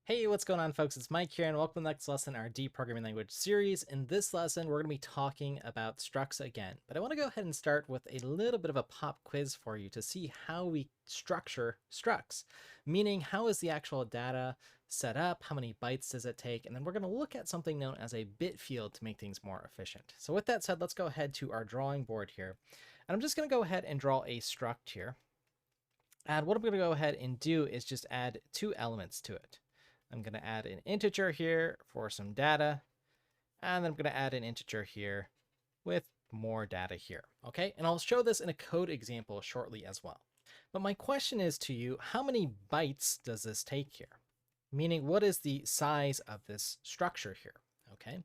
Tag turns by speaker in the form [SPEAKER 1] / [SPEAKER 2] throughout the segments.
[SPEAKER 1] Hey, what's going on, folks? It's Mike here, and welcome to the next lesson in our D programming language series. In this lesson, we're going to be talking about structs again, but I want to go ahead and start with a little bit of a pop quiz for you to see how we structure structs, meaning how is the actual data set up, how many bytes does it take, and then we're going to look at something known as a bit field to make things more efficient. So with that said, let's go ahead to our drawing board here, and I'm just going to go ahead and draw a struct here. And what I'm going to go ahead and do is just add two elements to it. I'm going to add an integer here for some data, and then I'm going to add an integer here with more data here, okay? And I'll show this in a code example shortly as well. But my question is to you, how many bytes does this take here? Meaning, what is the size of this structure here, okay?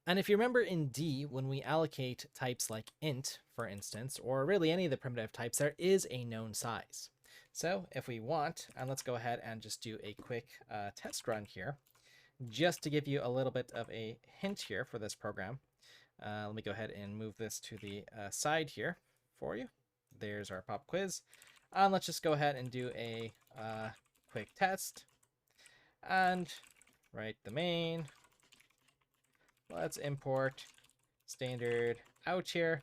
[SPEAKER 1] And if you remember in D, when we allocate types like int, for instance, or really any of the primitive types, there is a known size. So if we want, and let's go ahead and just do a quick test run here, just to give you a little bit of a hint here for this program. Let me go ahead and move this to the side here for you. There's our pop quiz. And let's just go ahead and do a quick test. And write the main. Let's import standard out here.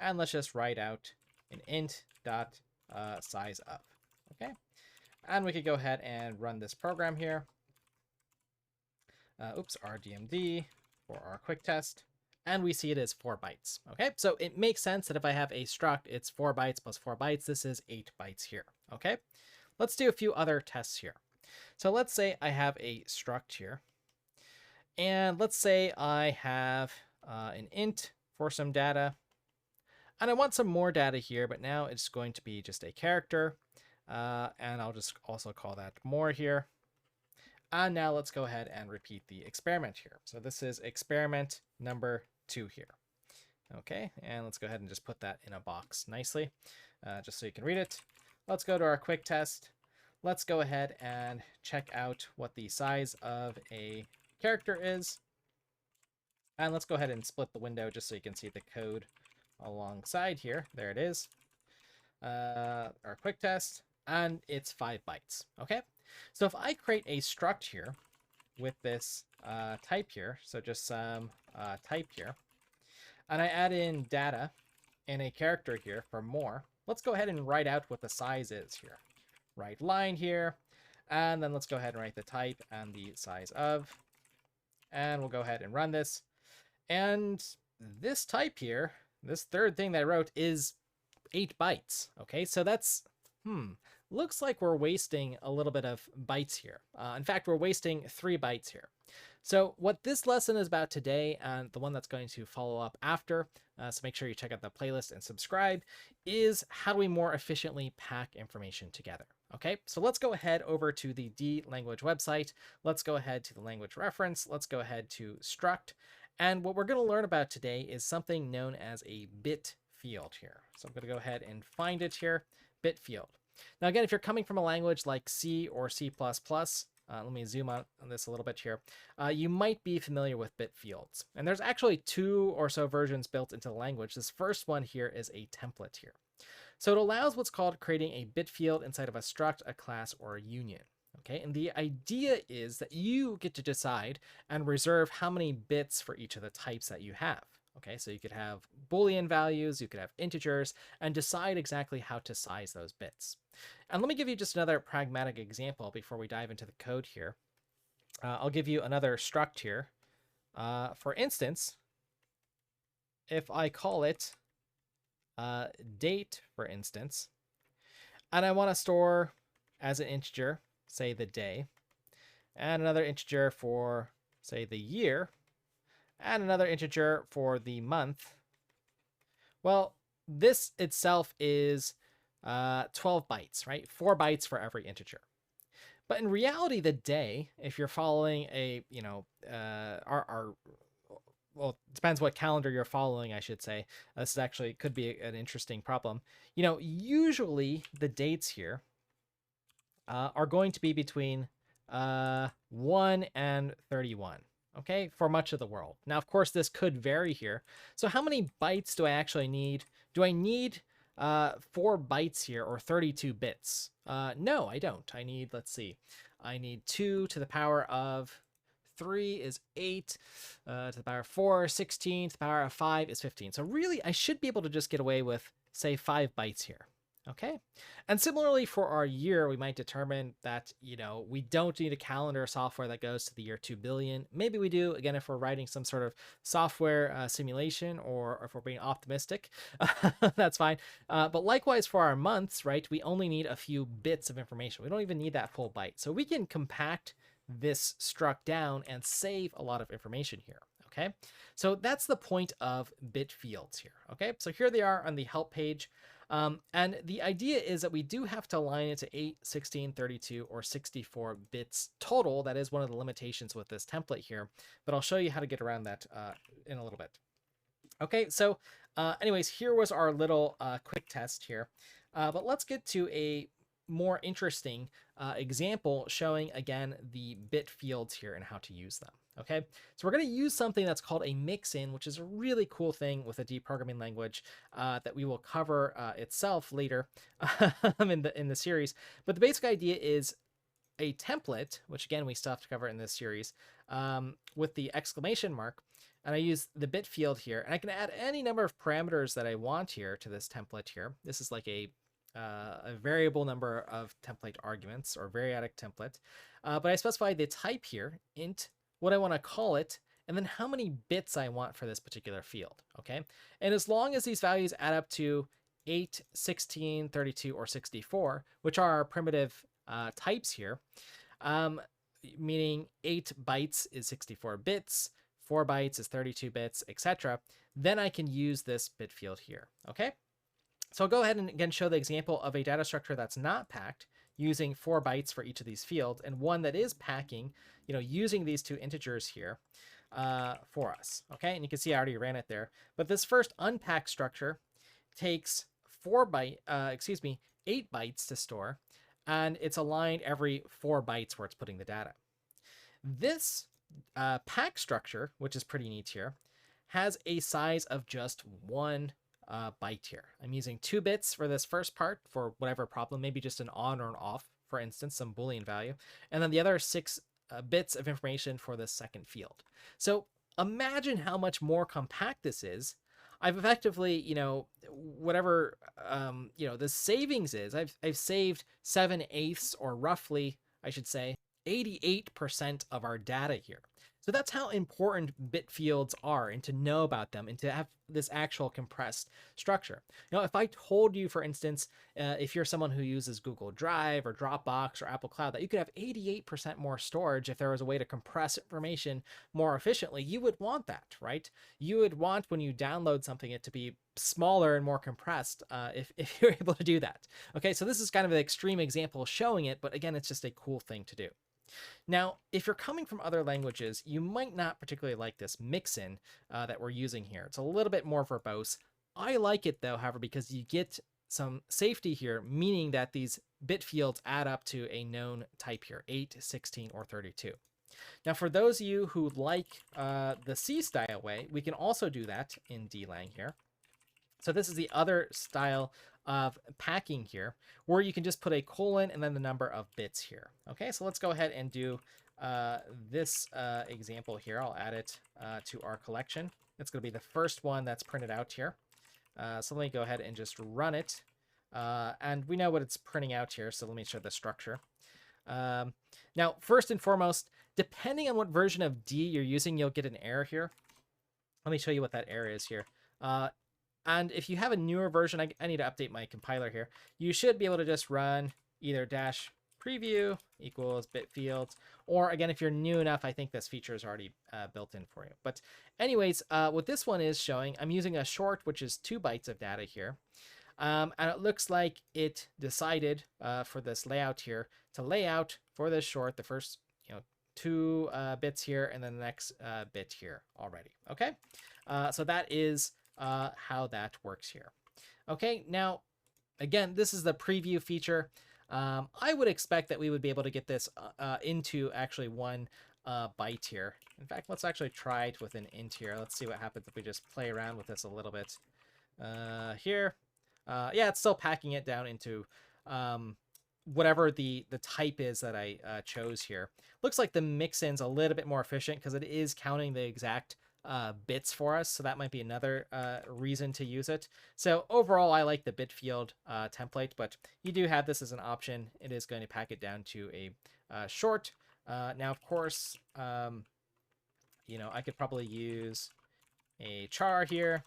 [SPEAKER 1] And let's just write out an int dot size of. Okay, and we could go ahead and run this program here. RDMD for our quick test, and we see it is 4 bytes. Okay, so it makes sense that if I have a struct, it's 4 bytes plus 4 bytes. This is 8 bytes here. Okay, let's do a few other tests here. So let's say I have a struct here, and let's say I have an int for some data. And I want some more data here, but now it's going to be just a character. And I'll just also call that more here. And now let's go ahead and repeat the experiment here. So this is experiment number 2 here. Okay, and let's go ahead and just put that in a box nicely, just so you can read it. Let's go to our quick test. Let's go ahead and check out what the size of a character is. And let's go ahead and split the window just so you can see the code alongside here. There it is. Our quick test, and it's 5 bytes. Okay, so if I create a struct here with this type here, so just some type here, and I add in data and a character here for more, let's go ahead and write out what the size is here. Write line here, and then let's go ahead and write the type and the size of, and we'll go ahead and run this. And this type here, this third thing that I wrote, is 8 bytes. Okay, so that's, looks like we're wasting a little bit of bytes here. In fact, we're wasting 3 bytes here. So what this lesson is about today, and the one that's going to follow up after, so make sure you check out the playlist and subscribe, is how do we more efficiently pack information together. Okay, so let's go ahead over to the D language website. Let's go ahead to the language reference. Let's go ahead to struct. And what we're going to learn about today is something known as a bit field here. So I'm going to go ahead and find it here, bit field. Now, again, if you're coming from a language like C or C++, let me zoom out on this a little bit here, you might be familiar with bit fields. And there's actually 2 or so versions built into the language. This first one here is a template here. So it allows what's called creating a bit field inside of a struct, a class, or a union. Okay, and the idea is that you get to decide and reserve how many bits for each of the types that you have. Okay, so you could have Boolean values, you could have integers, and decide exactly how to size those bits. And let me give you just another pragmatic example before we dive into the code here. I'll give you another struct here. For instance, if I call it date, for instance, and I want to store as an integer, say the day, and another integer for, say, the year, and another integer for the month. Well, this itself is 12 bytes, right? 4 bytes for every integer. But in reality, the day, if you're following a, well, it depends what calendar you're following, I should say. This actually could be an interesting problem. Usually the dates here are going to be between 1 and 31, okay, for much of the world. Now, of course, this could vary here. So how many bytes do I actually need? Do I need 4 bytes here, or 32 bits? No, I don't. I need, let's see, I need 2 to the power of 3 is 8, to the power of 4, 16, to the power of 5 is 15. So really, I should be able to just get away with, say, 5 bytes here. Okay. And similarly for our year, we might determine that, we don't need a calendar software that goes to the year 2 billion. Maybe we do, again, if we're writing some sort of software simulation, or if we're being optimistic, that's fine. But likewise for our months, right, we only need a few bits of information. We don't even need that full byte. So we can compact this struct down and save a lot of information here. Okay, so that's the point of bitfields here. Okay, so here they are on the help page. And the idea is that we do have to align it to 8, 16, 32, or 64 bits total. That is one of the limitations with this template here, but I'll show you how to get around that in a little bit. Okay, so anyways, here was our little quick test here. But let's get to a more interesting example showing, again, the bit fields here and how to use them. Okay, so we're going to use something that's called a mixin, which is a really cool thing with a deprogramming language that we will cover itself later in the series. But the basic idea is a template, which again we still have to cover in this series, with the exclamation mark. And I use the bit field here, and I can add any number of parameters that I want here to this template here. This is like a variable number of template arguments, or variadic template. But I specify the type here, int, what I want to call it, and then how many bits I want for this particular field. Okay, and as long as these values add up to 8, 16, 32, or 64, which are our primitive types here, meaning 8 bytes is 64 bits, 4 bytes is 32 bits, etc., then I can use this bit field here. Okay, so I'll go ahead and again show the example of a data structure that's not packed, using 4 bytes for each of these fields, and one that is packing, using these 2 integers here for us. Okay, and you can see I already ran it there. But this first unpacked structure takes 8 bytes to store, and it's aligned every 4 bytes where it's putting the data. This pack structure, which is pretty neat here, has a size of just 1 byte here. I'm using 2 bits for this first part for whatever problem, maybe just an on or an off, for instance, some Boolean value, and then the other 6 bits of information for the second field. So imagine how much more compact this is. I've effectively, whatever, the savings is, I've saved 7/8, or roughly, I should say, 88% of our data here. So that's how important bit fields are, and to know about them and to have this actual compressed structure. Now, if I told you, for instance, if you're someone who uses Google Drive or Dropbox or Apple Cloud, that you could have 88% more storage if there was a way to compress information more efficiently, you would want that, right? You would want, when you download something, it to be smaller and more compressed if you're able to do that. Okay, so this is kind of an extreme example showing it, but again, it's just a cool thing to do. Now, if you're coming from other languages, you might not particularly like this mixin that we're using here. It's a little bit more verbose. I like it, though, however, because you get some safety here, meaning that these bit fields add up to a known type here, 8, 16, or 32. Now, for those of you who like the C style way, we can also do that in Dlang here. So this is the other style of packing here, where you can just put a colon and then the number of bits here. Okay, so let's go ahead and do this example here. I'll add it to our collection. It's going to be the first one that's printed out here. So let me go ahead and just run it. And we know what it's printing out here, so let me show the structure. Now, first and foremost, depending on what version of D you're using, you'll get an error here. Let me show you what that error is here. And if you have a newer version, I need to update my compiler here. You should be able to just run either dash preview equals bitfields, or again, if you're new enough, I think this feature is already built in for you. But anyways, what this one is showing, I'm using a short, which is 2 bytes of data here. And it looks like it decided for this layout here to lay out for this short the first 2 bits here and then the next bit here already. Okay, so that is how that works here. Okay, now again, this is the preview feature. I would expect that we would be able to get this into actually 1 byte here. In fact, let's actually try it with an int here. Let's see what happens if we just play around with this a little bit here. Yeah, it's still packing it down into whatever the type is that I chose here. Looks like the mixin's a little bit more efficient because it is counting the exact bits for us, so that might be another reason to use it. So overall, I like the bitfield template, but you do have this as an option. It is going to pack it down to a short. Now, of course, I could probably use a char here,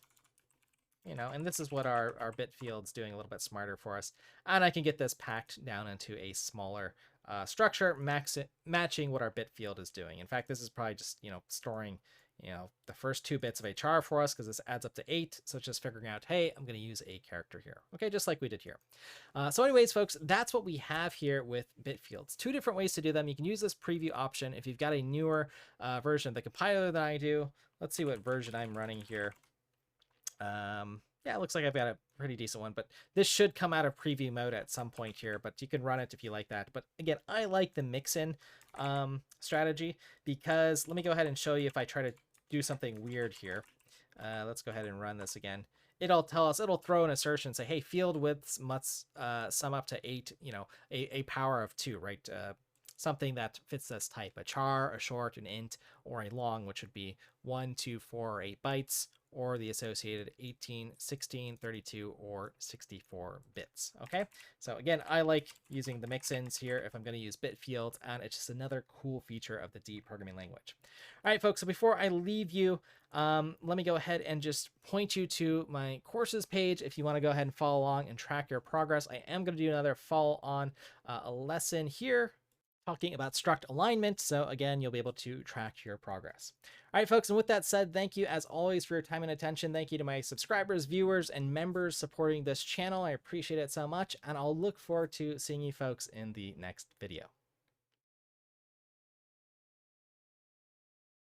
[SPEAKER 1] and this is what our bitfield's doing a little bit smarter for us. And I can get this packed down into a smaller structure, matching what our bitfield is doing. In fact, this is probably just, storing, the first 2 bits of a char for us because this adds up to 8. So it's just figuring out, hey, I'm going to use a character here. Okay, just like we did here. So anyways, folks, that's what we have here with bitfields. 2 different ways to do them. You can use this preview option if you've got a newer version of the compiler than I do. Let's see what version I'm running here. Yeah, it looks like I've got a pretty decent one, but this should come out of preview mode at some point here, but you can run it if you like that. But again, I like the mix-in strategy because let me go ahead and show you if I try to do something weird here. Let's go ahead and run this again. It'll tell us, it'll throw an assertion, say, hey, field widths must sum up to 8, a power of 2, right? Something that fits this type, a char, a short, an int, or a long, which would be 1, 2, 4, or 8 bytes, or the associated 18, 16, 32, or 64 bits. Okay, so again, I like using the mixins here if I'm going to use bitfields, and it's just another cool feature of the D programming language. All right, folks, so before I leave you, let me go ahead and just point you to my courses page if you want to go ahead and follow along and track your progress. I am going to do another follow on a lesson here talking about struct alignment. So again, you'll be able to track your progress. All right, folks. And with that said, thank you as always for your time and attention. Thank you to my subscribers, viewers, and members supporting this channel. I appreciate it so much. And I'll look forward to seeing you folks in the next video.